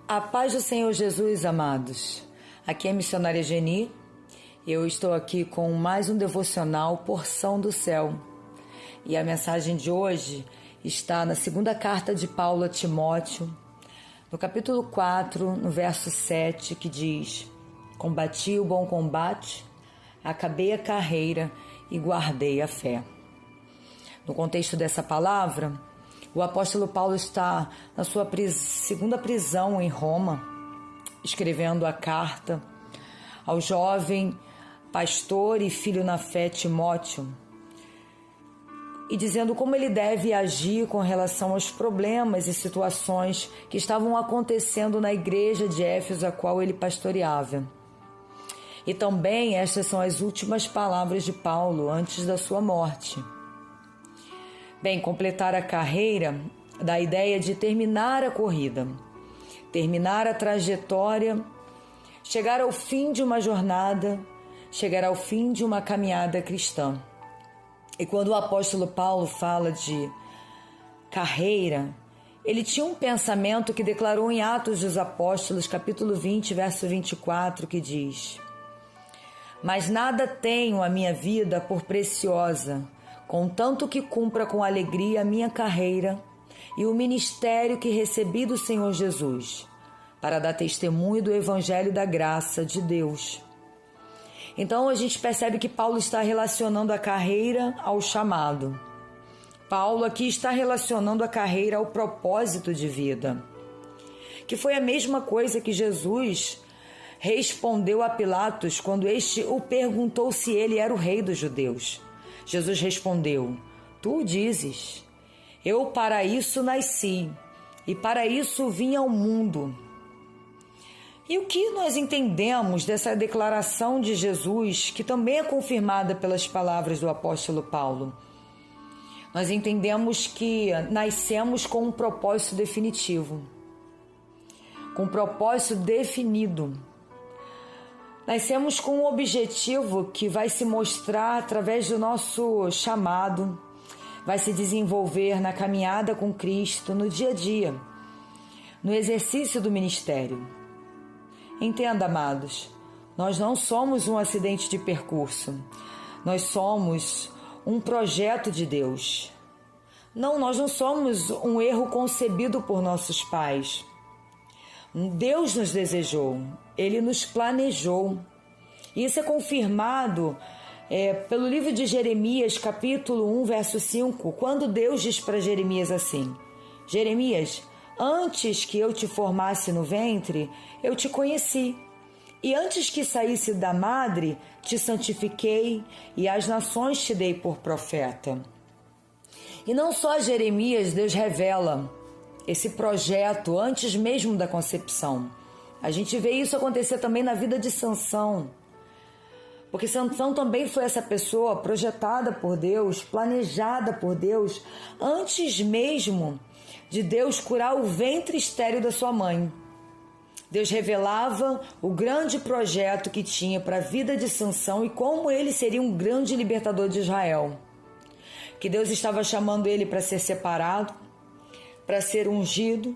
A paz do Senhor Jesus, amados. Aqui é a missionária Geni. Eu estou aqui com mais um devocional Porção do Céu. E a mensagem de hoje está na segunda carta de Paulo a Timóteo, no capítulo 4, no verso 7, que diz: Combati o bom combate, acabei a carreira e guardei a fé. No contexto dessa palavra, o apóstolo Paulo está na sua segunda prisão em Roma, escrevendo a carta ao jovem pastor e filho na fé Timóteo, e dizendo como ele deve agir com relação aos problemas e situações que estavam acontecendo na igreja de Éfeso, a qual ele pastoreava. E também estas são as últimas palavras de Paulo antes da sua morte. Bem, completar a carreira dá a ideia de terminar a corrida, terminar a trajetória, chegar ao fim de uma jornada, chegar ao fim de uma caminhada cristã. E quando o apóstolo Paulo fala de carreira, ele tinha um pensamento que declarou em Atos dos Apóstolos, capítulo 20, verso 24, que diz: Mas nada tenho a minha vida por preciosa, contanto que cumpra com alegria a minha carreira e o ministério que recebi do Senhor Jesus, para dar testemunho do Evangelho da graça de Deus. Então a gente percebe que Paulo está relacionando a carreira ao chamado. Paulo aqui está relacionando a carreira ao propósito de vida, que foi a mesma coisa que Jesus respondeu a Pilatos quando este o perguntou se ele era o rei dos judeus. Jesus respondeu: Tu dizes, eu para isso nasci e para isso vim ao mundo. E o que nós entendemos dessa declaração de Jesus, que também é confirmada pelas palavras do apóstolo Paulo? Nós entendemos que nascemos com um propósito definitivo, com um propósito definido. Nascemos com um objetivo que vai se mostrar através do nosso chamado, vai se desenvolver na caminhada com Cristo, no dia a dia, no exercício do ministério. Entenda, amados, nós não somos um acidente de percurso, nós somos um projeto de Deus. Não, nós não somos um erro concebido por nossos pais. Deus nos desejou, Ele nos planejou. E isso é confirmado pelo livro de Jeremias, capítulo 1, verso 5, quando Deus diz para Jeremias assim: Jeremias, antes que eu te formasse no ventre, eu te conheci. E antes que saísse da madre, te santifiquei, e às nações te dei por profeta. E não só a Jeremias Deus revela esse projeto antes mesmo da concepção. A gente vê isso acontecer também na vida de Sansão. Porque Sansão também foi essa pessoa projetada por Deus, planejada por Deus, antes mesmo de Deus curar o ventre estéril da sua mãe. Deus revelava o grande projeto que tinha para a vida de Sansão e como ele seria um grande libertador de Israel. Que Deus estava chamando ele para ser separado, para ser ungido,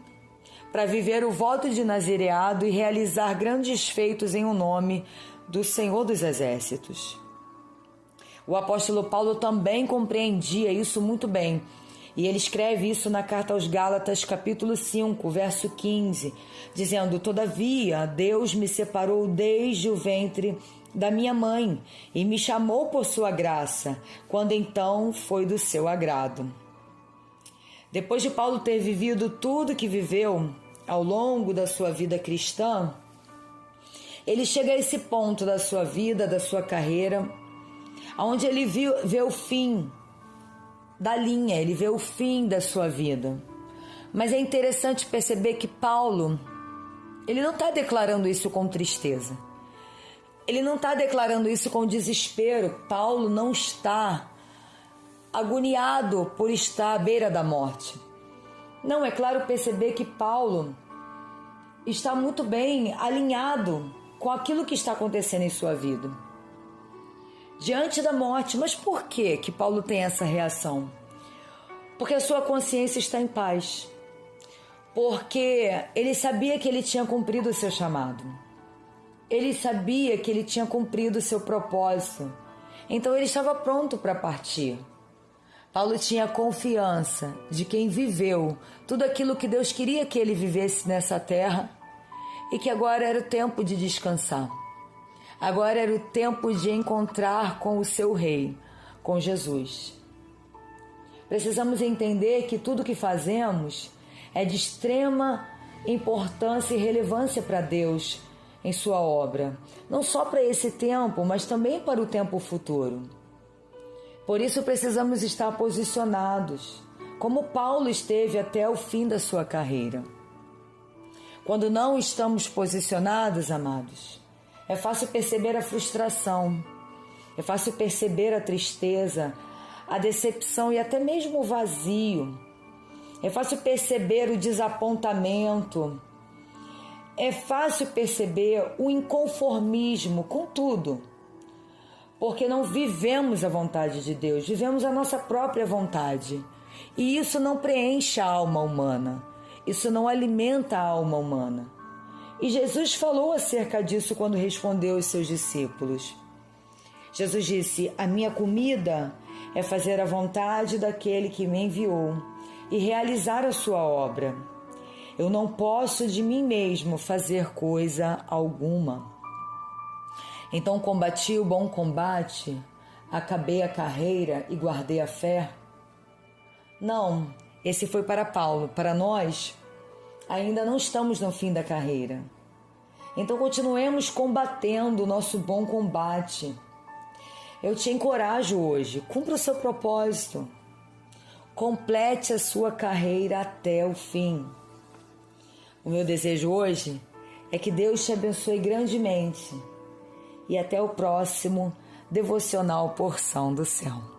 para viver o voto de nazireado e realizar grandes feitos em o nome do Senhor dos Exércitos. O apóstolo Paulo também compreendia isso muito bem, e ele escreve isso na carta aos Gálatas, capítulo 5, verso 15, dizendo: Todavia, Deus me separou desde o ventre da minha mãe e me chamou por sua graça, quando então foi do seu agrado. Depois de Paulo ter vivido tudo que viveu ao longo da sua vida cristã, ele chega a esse ponto da sua vida, da sua carreira, onde ele vê o fim da linha, ele vê o fim da sua vida. Mas é interessante perceber que Paulo, ele não está declarando isso com tristeza. Ele não está declarando isso com desespero. Paulo não está agoniado por estar à beira da morte. Não, é claro perceber que Paulo está muito bem alinhado com aquilo que está acontecendo em sua vida, diante da morte. Mas por que Paulo tem essa reação? Porque a sua consciência está em paz. porque ele sabia que ele tinha cumprido o seu chamado. Ele sabia que ele tinha cumprido o seu propósito. Então ele estava pronto para partir. Paulo tinha confiança de quem viveu tudo aquilo que Deus queria que ele vivesse nessa terra e que agora era o tempo de descansar. Agora era o tempo de encontrar com o seu rei, com Jesus. Precisamos entender que tudo que fazemos é de extrema importância e relevância para Deus em sua obra, não só para esse tempo, mas também para o tempo futuro. Por isso precisamos estar posicionados, como Paulo esteve até o fim da sua carreira. Quando não estamos posicionados, amados, é fácil perceber a frustração, é fácil perceber a tristeza, a decepção e até mesmo o vazio. É fácil perceber o desapontamento. É fácil perceber o inconformismo com tudo, porque não vivemos a vontade de Deus, vivemos a nossa própria vontade. E isso não preenche a alma humana, isso não alimenta a alma humana. E Jesus falou acerca disso quando respondeu aos seus discípulos. Jesus disse: a minha comida é fazer a vontade daquele que me enviou e realizar a sua obra. Eu não posso de mim mesmo fazer coisa alguma. Então combati o bom combate, acabei a carreira e guardei a fé. Não, esse foi para Paulo. Para nós, ainda não estamos no fim da carreira. Então continuemos combatendo o nosso bom combate. Eu te encorajo hoje, cumpra o seu propósito. Complete a sua carreira até o fim. O meu desejo hoje é que Deus te abençoe grandemente. E até o próximo Devocional Porção do Céu.